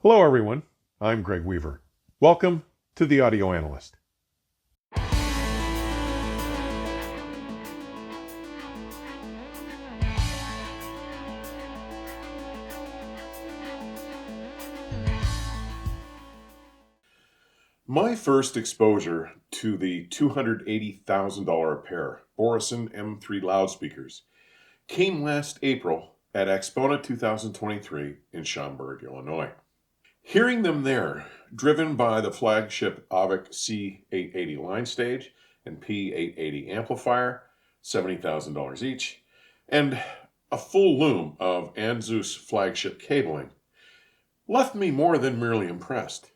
Hello everyone, I'm Greg Weaver. Welcome to The Audio Analyst. My first exposure to the $280,000 a pair Børresen M3 loudspeakers came last April at Exponent 2023 in Schaumburg, Illinois. Hearing them there, driven by the flagship AVIC C880 line stage and P880 amplifier, $70,000 each, and a full loom of Anzus flagship cabling, left me more than merely impressed.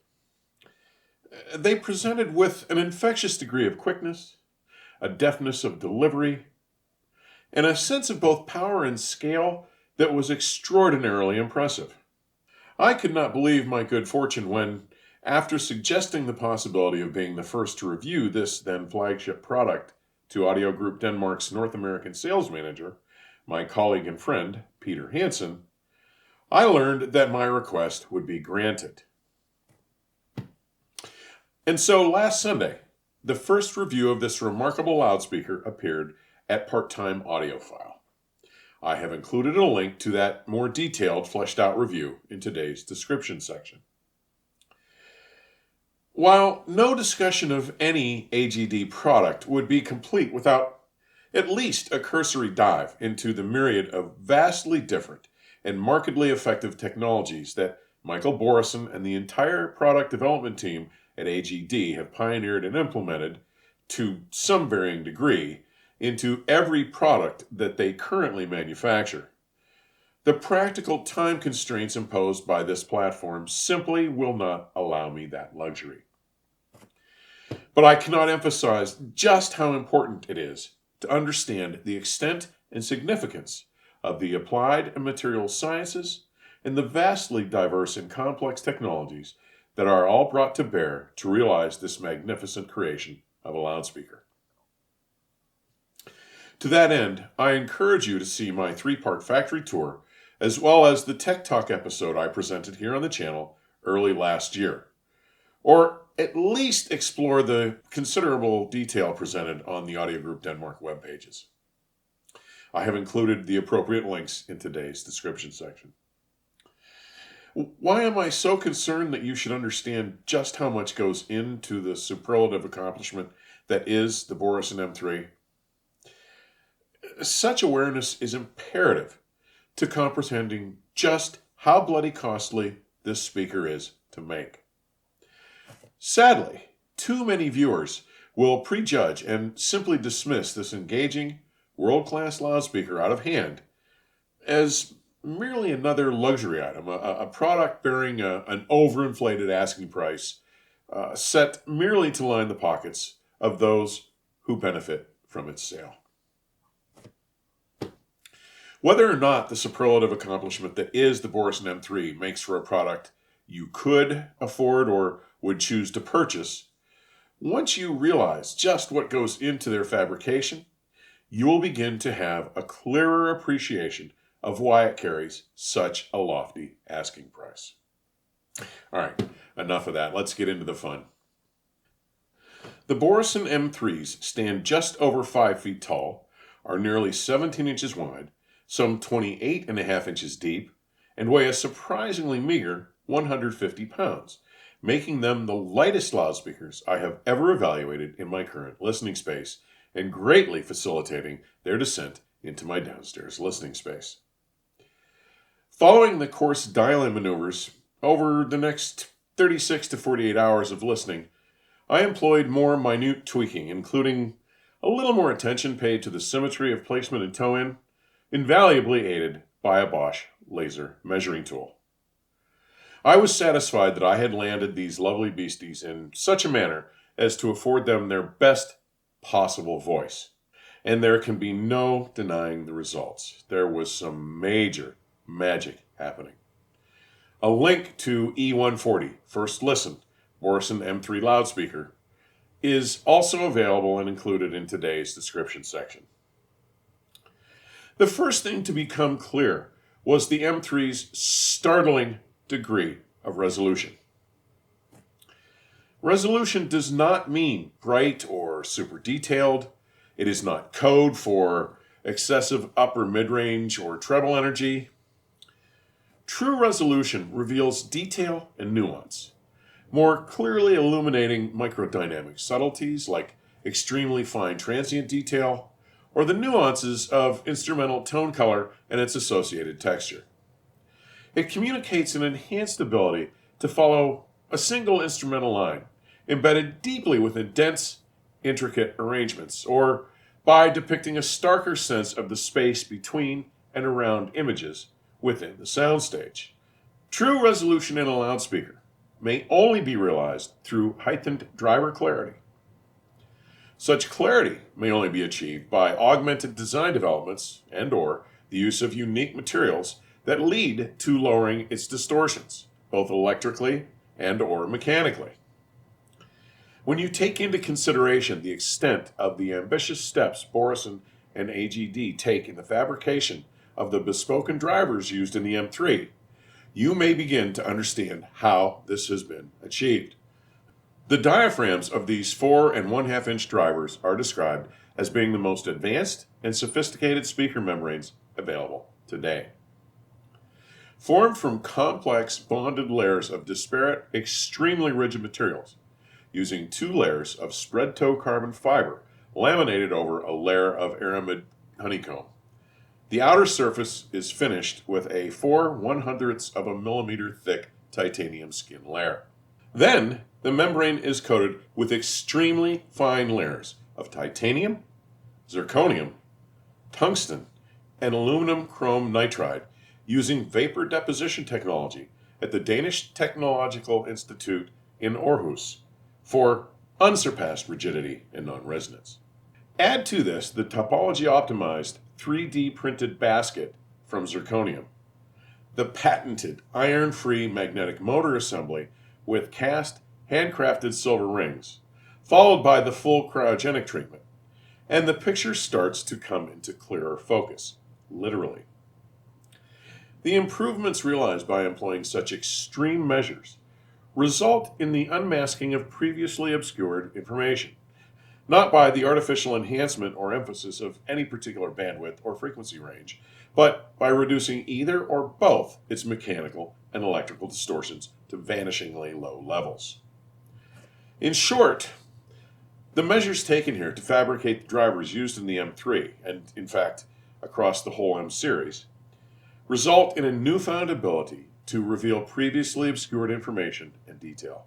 They presented with an infectious degree of quickness, a deftness of delivery, and a sense of both power and scale that was extraordinarily impressive. I could not believe my good fortune when, after suggesting the possibility of being the first to review this then flagship product to Audio Group Denmark's North American sales manager, my colleague and friend, Peter Hansen, I learned that my request would be granted. And so last Sunday, the first review of this remarkable loudspeaker appeared at Part-Time Audiophile. I have included a link to that more detailed, fleshed-out review in today's description section. While no discussion of any AGD product would be complete without at least a cursory dive into the myriad of vastly different and markedly effective technologies that Michael Børresen and the entire product development team at AGD have pioneered and implemented, to some varying degree, into every product that they currently manufacture. The practical time constraints imposed by this platform simply will not allow me that luxury. But I cannot emphasize just how important it is to understand the extent and significance of the applied and material sciences and the vastly diverse and complex technologies that are all brought to bear to realize this magnificent creation of a loudspeaker. To that end, I encourage you to see my 3-part factory tour, as well as the Tech Talk episode I presented here on the channel early last year, or at least explore the considerable detail presented on the Audio Group Denmark web pages. I have included the appropriate links in today's description section. Why am I so concerned that you should understand just how much goes into the superlative accomplishment that is the Børresen M3? Such awareness is imperative to comprehending just how bloody costly this speaker is to make. Sadly, too many viewers will prejudge and simply dismiss this engaging, world-class loudspeaker out of hand as merely another luxury item, a product bearing an overinflated asking price set merely to line the pockets of those who benefit from its sale. Whether or not the superlative accomplishment that is the Børresen M3 makes for a product you could afford or would choose to purchase, once you realize just what goes into their fabrication, you will begin to have a clearer appreciation of why it carries such a lofty asking price. All right, enough of that. Let's get into the fun. The Børresen M3s stand just over 5 feet tall, are nearly 17 inches wide, some 28.5 inches deep, and weigh a surprisingly meager 150 pounds, making them the lightest loudspeakers I have ever evaluated in my current listening space, and greatly facilitating their descent into my downstairs listening space. Following the coarse dial-in maneuvers over the next 36 to 48 hours of listening, I employed more minute tweaking, including a little more attention paid to the symmetry of placement and toe-in, invaluably aided by a Bosch laser measuring tool. I was satisfied that I had landed these lovely beasties in such a manner as to afford them their best possible voice, and there can be no denying the results. There was some major magic happening. A link to E158 First Listen Børresen M3 loudspeaker is also available and included in today's description section. The first thing to become clear was the M3's startling degree of resolution. Resolution does not mean bright or super detailed. It is not code for excessive upper mid-range or treble energy. True resolution reveals detail and nuance, more clearly illuminating microdynamic subtleties like extremely fine transient detail or the nuances of instrumental tone color and its associated texture. It communicates an enhanced ability to follow a single instrumental line, embedded deeply within dense, intricate arrangements, or by depicting a starker sense of the space between and around images within the soundstage. True resolution in a loudspeaker may only be realized through heightened driver clarity. Such clarity may only be achieved by augmented design developments and/or the use of unique materials that lead to lowering its distortions, both electrically and/or mechanically. When you take into consideration the extent of the ambitious steps Børresen and AGD take in the fabrication of the bespoken drivers used in the M3, you may begin to understand how this has been achieved. The diaphragms of these 4 1/2 inch drivers are described as being the most advanced and sophisticated speaker membranes available today. Formed from complex bonded layers of disparate, extremely rigid materials, using 2 layers of spread toe carbon fiber laminated over a layer of aramid honeycomb. The outer surface is finished with a 4/100ths of a millimeter thick titanium skin layer. Then, the membrane is coated with extremely fine layers of titanium, zirconium, tungsten, and aluminum chrome nitride using vapor deposition technology at the Danish Technological Institute in Aarhus for unsurpassed rigidity and non-resonance. Add to this the topology-optimized 3D printed basket from zirconium, the patented iron-free magnetic motor assembly with cast handcrafted silver rings, followed by the full cryogenic treatment, and the picture starts to come into clearer focus, literally. The improvements realized by employing such extreme measures result in the unmasking of previously obscured information, not by the artificial enhancement or emphasis of any particular bandwidth or frequency range, but by reducing either or both its mechanical and electrical distortions to vanishingly low levels. In short, the measures taken here to fabricate the drivers used in the M3, and in fact across the whole M series, result in a newfound ability to reveal previously obscured information and detail.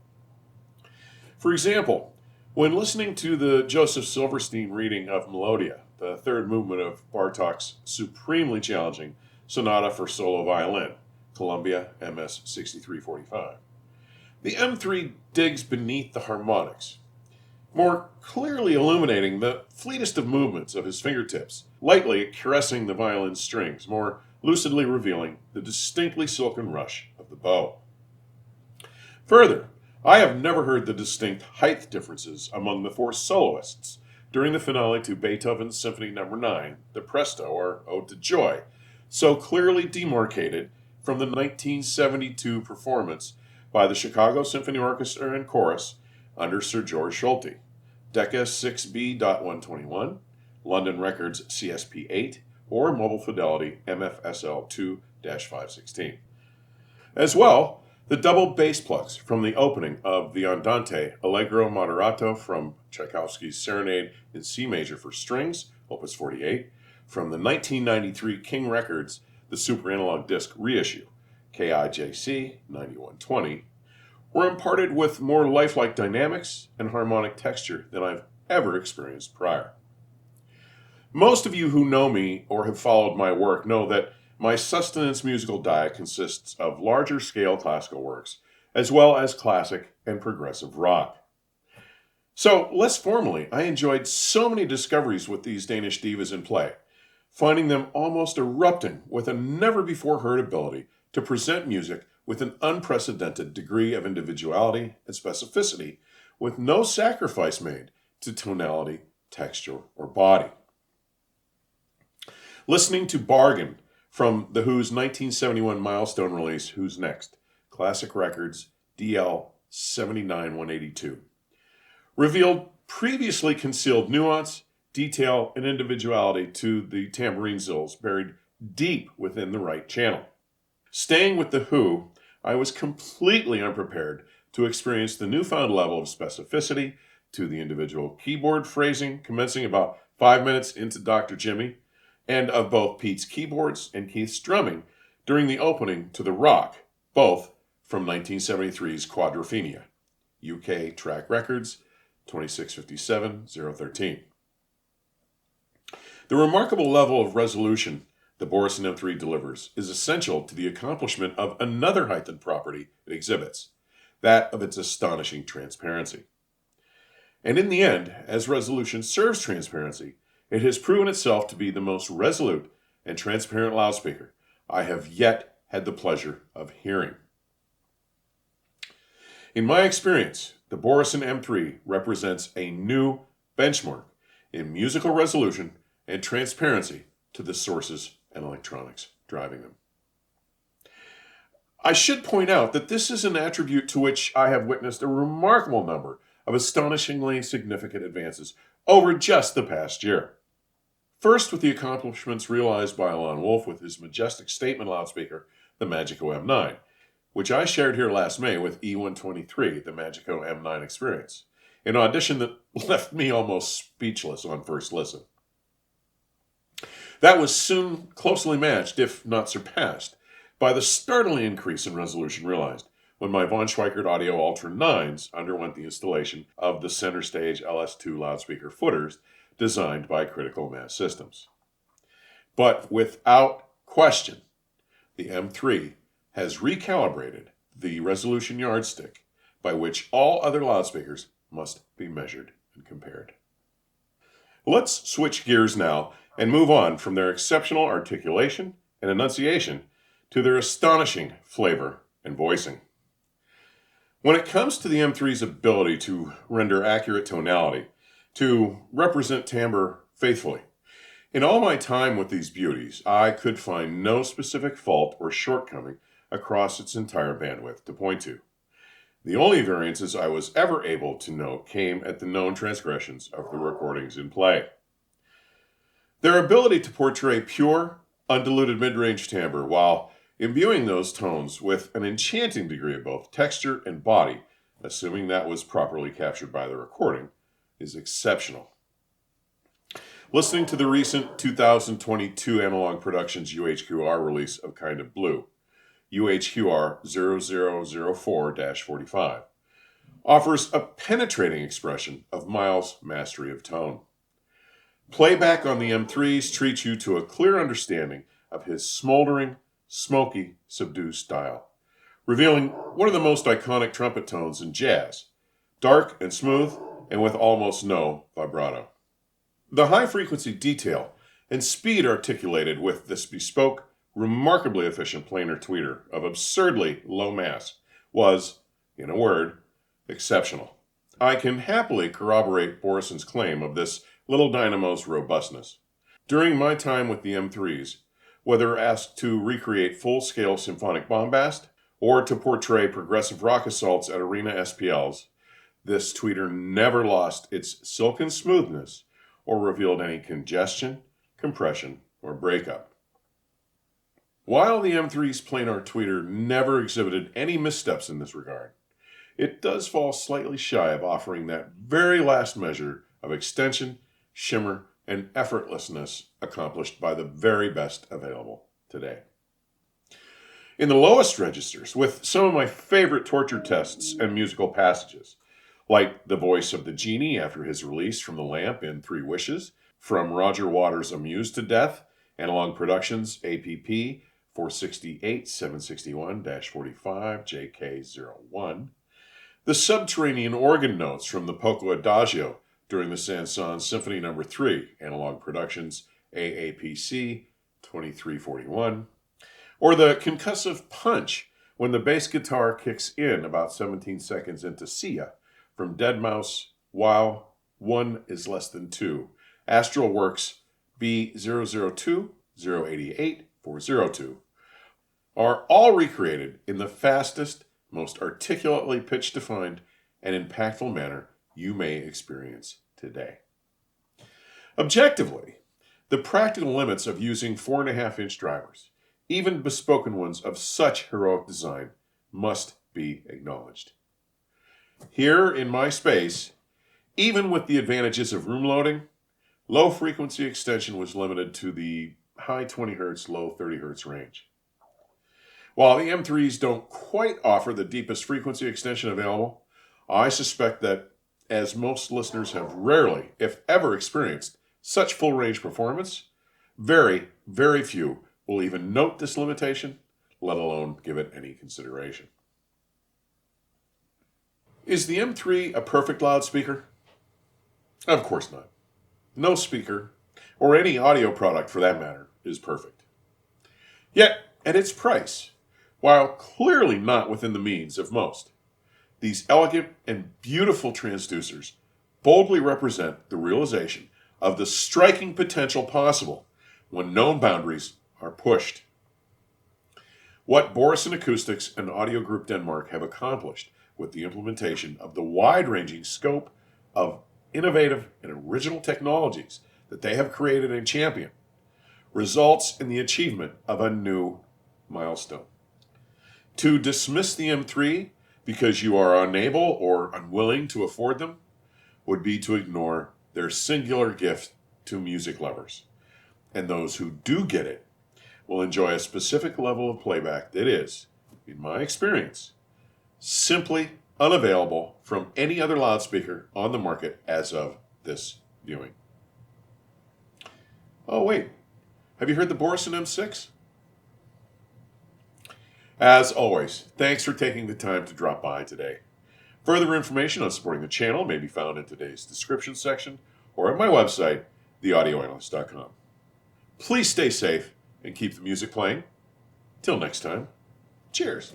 For example, when listening to the Joseph Silverstein reading of Melodia, the third movement of Bartók's supremely challenging Sonata for Solo Violin, Columbia MS 6345, the M3 digs beneath the harmonics, more clearly illuminating the fleetest of movements of his fingertips, lightly caressing the violin strings, more lucidly revealing the distinctly silken rush of the bow. Further, I have never heard the distinct height differences among the 4 soloists during the finale to Beethoven's Symphony No. 9, the Presto, or Ode to Joy, so clearly demarcated from the 1972 performance by the Chicago Symphony Orchestra and Chorus under Sir George Solti, Decca 6B.121, London Records CSP 8, or Mobile Fidelity MFSL 2-516. As well, the double bass plugs from the opening of the Andante Allegro Moderato from Tchaikovsky's Serenade in C major for strings, Opus 48, from the 1993 King Records The Super Analog Disc reissue, KIJC 9120, were imparted with more lifelike dynamics and harmonic texture than I've ever experienced prior. Most of you who know me or have followed my work know that my sustenance musical diet consists of larger scale classical works, as well as classic and progressive rock. So, less formally, I enjoyed so many discoveries with these Danish divas in play, finding them almost erupting with a never-before-heard ability to present music with an unprecedented degree of individuality and specificity, with no sacrifice made to tonality, texture, or body. Listening to Bargain from The Who's 1971 milestone release, Who's Next, Classic Records DL79182. Revealed previously concealed nuance, detail, and individuality to the tambourine zills buried deep within the right channel. Staying with the Who, I was completely unprepared to experience the newfound level of specificity to the individual keyboard phrasing commencing about 5 minutes into Dr. Jimmy, and of both Pete's keyboards and Keith's drumming during the opening to The Rock, both from 1973's Quadrophenia, UK Track Records 2657-013. The remarkable level of resolution the Børresen M3 delivers is essential to the accomplishment of another heightened property it exhibits, that of its astonishing transparency. And in the end, as resolution serves transparency, it has proven itself to be the most resolute and transparent loudspeaker I have yet had the pleasure of hearing. In my experience, the Børresen M3 represents a new benchmark in musical resolution and transparency to the sources and electronics driving them. I should point out that this is an attribute to which I have witnessed a remarkable number of astonishingly significant advances over just the past year. First, with the accomplishments realized by Alon Wolf with his majestic statement loudspeaker, the Magico M9, which I shared here last May with E158, the Magico M9 experience, an audition that left me almost speechless on first listen. That was soon closely matched, if not surpassed, by the startling increase in resolution realized when my von Schweikert Audio Ultra 9s underwent the installation of the center stage LS2 loudspeaker footers designed by Critical Mass Systems. But without question, the M3 has recalibrated the resolution yardstick by which all other loudspeakers must be measured and compared. Let's switch gears now and move on from their exceptional articulation and enunciation to their astonishing flavor and voicing. When it comes to the M3's ability to render accurate tonality, to represent timbre faithfully, in all my time with these beauties, I could find no specific fault or shortcoming across its entire bandwidth to point to. The only variances I was ever able to note came at the known transgressions of the recordings in play. Their ability to portray pure, undiluted mid-range timbre while imbuing those tones with an enchanting degree of both texture and body, assuming that was properly captured by the recording, is exceptional. Listening to the recent 2022 Analog Productions UHQR release of Kind of Blue, UHQR 0004-45, offers a penetrating expression of Miles' mastery of tone. Playback on the M3s treats you to a clear understanding of his smoldering, smoky, subdued style, revealing one of the most iconic trumpet tones in jazz, dark and smooth and with almost no vibrato. The high-frequency detail and speed articulated with this bespoke, remarkably efficient planar tweeter of absurdly low mass was, in a word, exceptional. I can happily corroborate Børresen's claim of this little dynamo's robustness. During my time with the M3s, whether asked to recreate full-scale symphonic bombast or to portray progressive rock assaults at arena SPLs, this tweeter never lost its silken smoothness or revealed any congestion, compression, or breakup. While the M3's planar tweeter never exhibited any missteps in this regard, it does fall slightly shy of offering that very last measure of extension, shimmer, and effortlessness accomplished by the very best available today. In the lowest registers, with some of my favorite torture tests and musical passages, like the voice of the genie after his release from the lamp in 3 Wishes, from Roger Waters' Amused to Death, Analog Productions APP 468-761-45 JK01, the subterranean organ notes from the Poco Adagio during the Saint-Saëns Symphony No. 3, Analog Productions AAPC 2341, or the concussive punch when the bass guitar kicks in about 17 seconds into Sia from Deadmau5 While 1 is Less Than 2, Astral Works B002-088-402, are all recreated in the fastest, most articulately pitch-defined, and impactful manner you may experience today. Objectively, the practical limits of using 4.5-inch drivers, even bespoken ones of such heroic design, must be acknowledged. Here in my space, even with the advantages of room loading, low frequency extension was limited to the high 20 Hz, low 30 Hz range. While the M3s don't quite offer the deepest frequency extension available, I suspect that, as most listeners have rarely, if ever, experienced such full range performance, very, very few will even note this limitation, let alone give it any consideration. Is the M3 a perfect loudspeaker? Of course not. No speaker, or any audio product for that matter, is perfect. Yet, at its price, while clearly not within the means of most, these elegant and beautiful transducers boldly represent the realization of the striking potential possible when known boundaries are pushed. What Børresen Acoustics and Audio Group Denmark have accomplished with the implementation of the wide-ranging scope of innovative and original technologies that they have created and championed results in the achievement of a new milestone. To dismiss the M3 because you are unable or unwilling to afford them would be to ignore their singular gift to music lovers, and those who do get it will enjoy a specific level of playback that is, in my experience, simply unavailable from any other loudspeaker on the market as of this viewing. Oh wait, have you heard the Børresen M6? As always, thanks for taking the time to drop by today. Further information on supporting the channel may be found in today's description section or at my website, theaudioanalyst.com. Please stay safe and keep the music playing. Till next time, cheers.